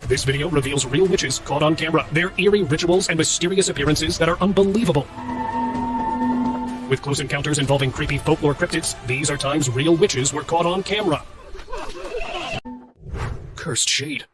This video reveals real witches caught on camera, their eerie rituals and mysterious appearances that are unbelievable. With close encounters involving creepy folklore cryptids, these are times real witches were caught on camera. Cursed shade.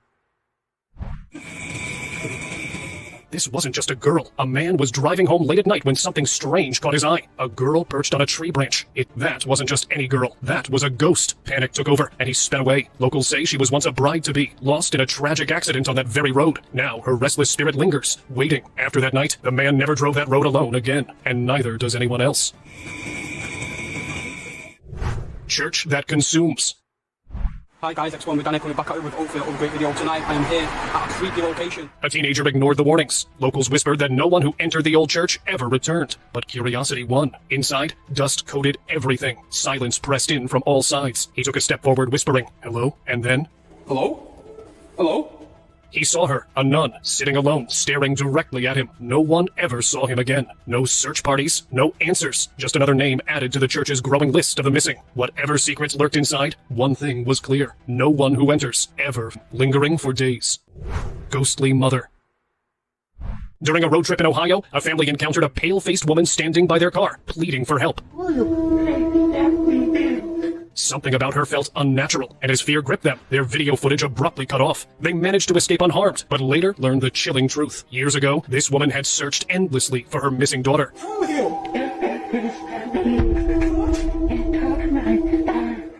This wasn't just a girl. A man was driving home late at night when something strange caught his eye. A girl perched on a tree branch. That wasn't just any girl. That was a ghost. Panic took over, and he sped away. Locals say she was once a bride-to-be, lost in a tragic accident on that very road. Now, her restless spirit lingers, waiting. After that night, the man never drove that road alone again, and neither does anyone else. Church that consumes. Hi guys, X1 with Danny coming back at you with hopefully a great video. Tonight I am here at a creepy location. A teenager ignored the warnings. Locals whispered that no one who entered the old church ever returned. But curiosity won. Inside, dust coated everything. Silence pressed in from all sides. He took a step forward, whispering, "Hello?" And then... Hello? Hello? He saw her, a nun, sitting alone, staring directly at him. No one ever saw him again. No search parties, no answers. Just another name added to the church's growing list of the missing. Whatever secrets lurked inside, one thing was clear. No one who enters, ever. Lingering for days. Ghostly mother. During a road trip in Ohio, a family encountered a pale-faced woman standing by their car, pleading for help. Something about her felt unnatural, and as fear gripped them, their video footage abruptly cut off. They managed to escape unharmed, but later learned the chilling truth. Years ago, this woman had searched endlessly for her missing daughter.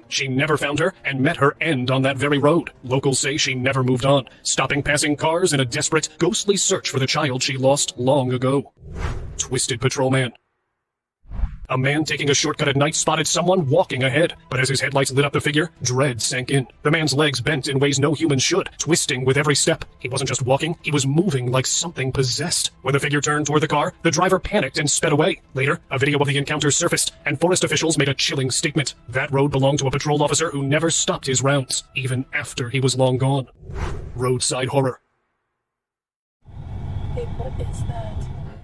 She never found her, and met her end on that very road. Locals say she never moved on, stopping passing cars in a desperate, ghostly search for the child she lost long ago. Twisted patrolman. A man taking a shortcut at night spotted someone walking ahead, but as his headlights lit up the figure, dread sank in. The man's legs bent in ways no human should, twisting with every step. He wasn't just walking, he was moving like something possessed. When the figure turned toward the car, the driver panicked and sped away. Later, a video of the encounter surfaced, and forest officials made a chilling statement. That road belonged to a patrol officer who never stopped his rounds, even after he was long gone. Roadside horror. Hey, what is that?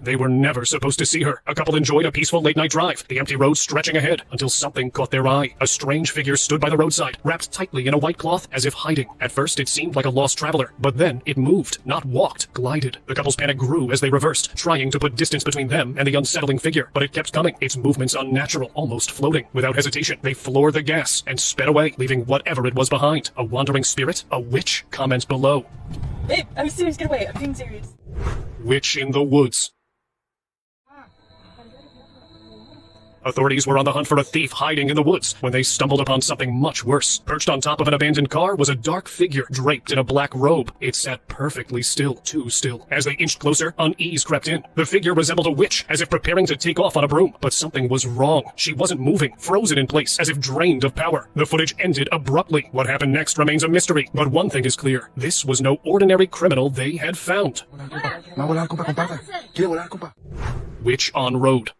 They were never supposed to see her. A couple enjoyed a peaceful late-night drive, the empty road stretching ahead, until something caught their eye. A strange figure stood by the roadside, wrapped tightly in a white cloth, as if hiding. At first, it seemed like a lost traveler, but then it moved, not walked, glided. The couple's panic grew as they reversed, trying to put distance between them and the unsettling figure, but it kept coming, its movements unnatural, almost floating. Without hesitation, they floored the gas and sped away, leaving whatever it was behind. A wandering spirit? A witch? Comment below. Babe, I'm serious, get away, I'm being serious. Witch in the woods. Authorities were on the hunt for a thief hiding in the woods when they stumbled upon something much worse. Perched on top of an abandoned car was a dark figure draped in a black robe. It sat perfectly still, too still. As they inched closer, unease crept in. The figure resembled a witch, as if preparing to take off on a broom. But something was wrong. She wasn't moving, frozen in place, as if drained of power. The footage ended abruptly. What happened next remains a mystery. But one thing is clear. This was no ordinary criminal they had found. Witch on road.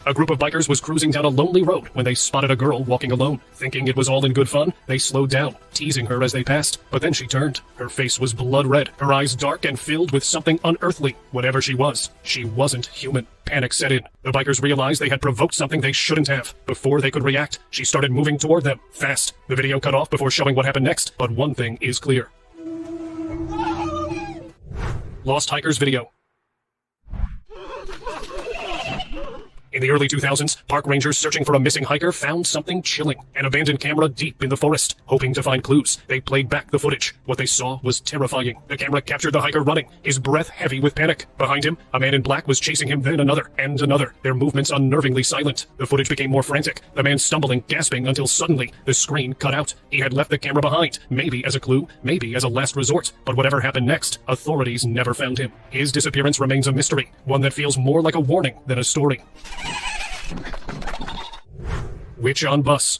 A group of bikers was cruising down a lonely road when they spotted a girl walking alone. Thinking it was all in good fun, they slowed down, teasing her as they passed. But then she turned. Her face was blood red, her eyes dark and filled with something unearthly. Whatever she wasn't human. Panic set in. The bikers realized they had provoked something they shouldn't have. Before they could react, she started moving toward them, fast. The video cut off before showing what happened next, but one thing is clear. Lost Hikers video. In the early 2000s, park rangers searching for a missing hiker found something chilling. An abandoned camera deep in the forest. Hoping to find clues, they played back the footage. What they saw was terrifying. The camera captured the hiker running, his breath heavy with panic. Behind him, a man in black was chasing him, then another, and another. Their movements unnervingly silent. The footage became more frantic. The man stumbling, gasping, until suddenly, the screen cut out. He had left the camera behind, maybe as a clue, maybe as a last resort. But whatever happened next, authorities never found him. His disappearance remains a mystery, one that feels more like a warning than a story. Witch on bus.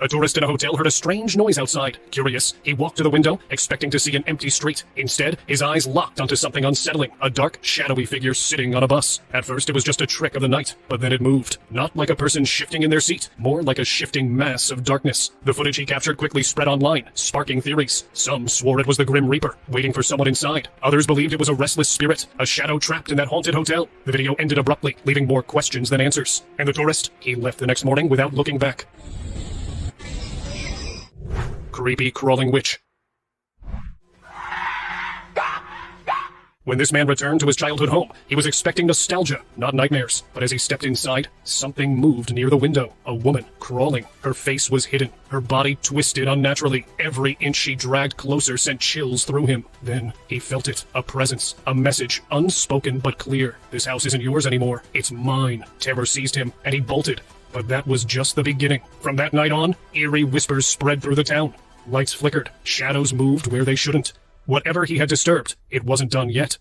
A tourist in a hotel heard a strange noise outside. Curious, he walked to the window, expecting to see an empty street. Instead, his eyes locked onto something unsettling, a dark, shadowy figure sitting on a bus. At first, it was just a trick of the night, but then it moved. Not like a person shifting in their seat, more like a shifting mass of darkness. The footage he captured quickly spread online, sparking theories. Some swore it was the Grim Reaper, waiting for someone inside. Others believed it was a restless spirit, a shadow trapped in that haunted hotel. The video ended abruptly, leaving more questions than answers. And the tourist, he left the next morning without looking back. Creepy crawling witch. When this man returned to his childhood home, he was expecting nostalgia, not nightmares. But as he stepped inside, something moved near the window. A woman, crawling. Her face was hidden. Her body twisted unnaturally. Every inch she dragged closer sent chills through him. Then he felt it. A presence. A message. Unspoken but clear. This house isn't yours anymore. It's mine. Terror seized him, and he bolted. But that was just the beginning. From that night on, eerie whispers spread through the town. Lights flickered. Shadows moved where they shouldn't. Whatever he had disturbed, it wasn't done yet.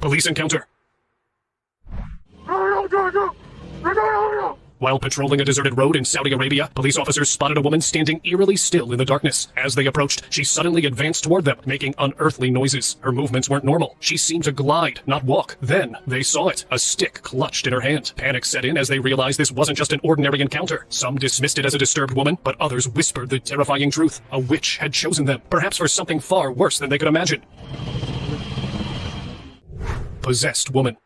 Police encounter. While patrolling a deserted road in Saudi Arabia, police officers spotted a woman standing eerily still in the darkness. As they approached, she suddenly advanced toward them, making unearthly noises. Her movements weren't normal. She seemed to glide, not walk. Then, they saw it. A stick clutched in her hand. Panic set in as they realized this wasn't just an ordinary encounter. Some dismissed it as a disturbed woman, but others whispered the terrifying truth. A witch had chosen them, perhaps for something far worse than they could imagine. Possessed woman.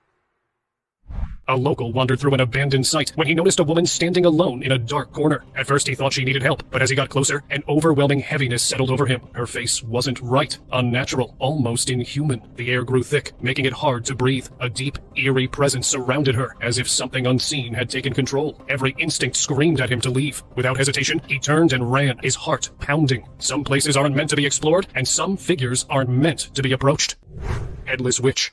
A local wandered through an abandoned site when he noticed a woman standing alone in a dark corner. At first he thought she needed help, but as he got closer, an overwhelming heaviness settled over him. Her face wasn't right, unnatural, almost inhuman. The air grew thick, making it hard to breathe. A deep, eerie presence surrounded her, as if something unseen had taken control. Every instinct screamed at him to leave. Without hesitation, he turned and ran, his heart pounding. Some places aren't meant to be explored, and some figures aren't meant to be approached. Headless Witch.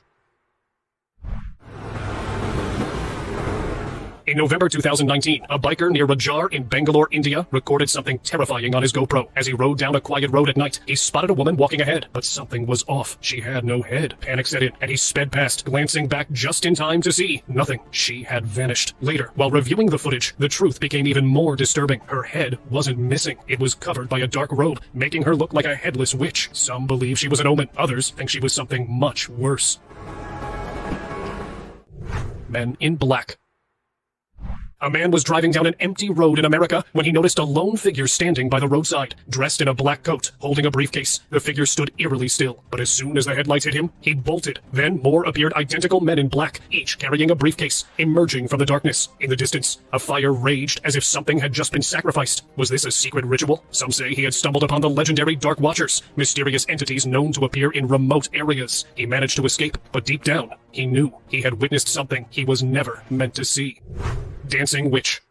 In November 2019, a biker near Rajar in Bangalore, India, recorded something terrifying on his GoPro. As he rode down a quiet road at night, he spotted a woman walking ahead, but something was off. She had no head. Panic set in, and he sped past, glancing back just in time to see nothing. She had vanished. Later, while reviewing the footage, the truth became even more disturbing. Her head wasn't missing. It was covered by a dark robe, making her look like a headless witch. Some believe she was an omen. Others think she was something much worse. Men in Black. A man was driving down an empty road in America when he noticed a lone figure standing by the roadside, dressed in a black coat, holding a briefcase. The figure stood eerily still, but as soon as the headlights hit him, he bolted. Then more appeared identical men in black, each carrying a briefcase, emerging from the darkness. In the distance, a fire raged as if something had just been sacrificed. Was this a secret ritual? Some say he had stumbled upon the legendary Dark Watchers, mysterious entities known to appear in remote areas. He managed to escape, but deep down, he knew he had witnessed something he was never meant to see. Dancing Witch.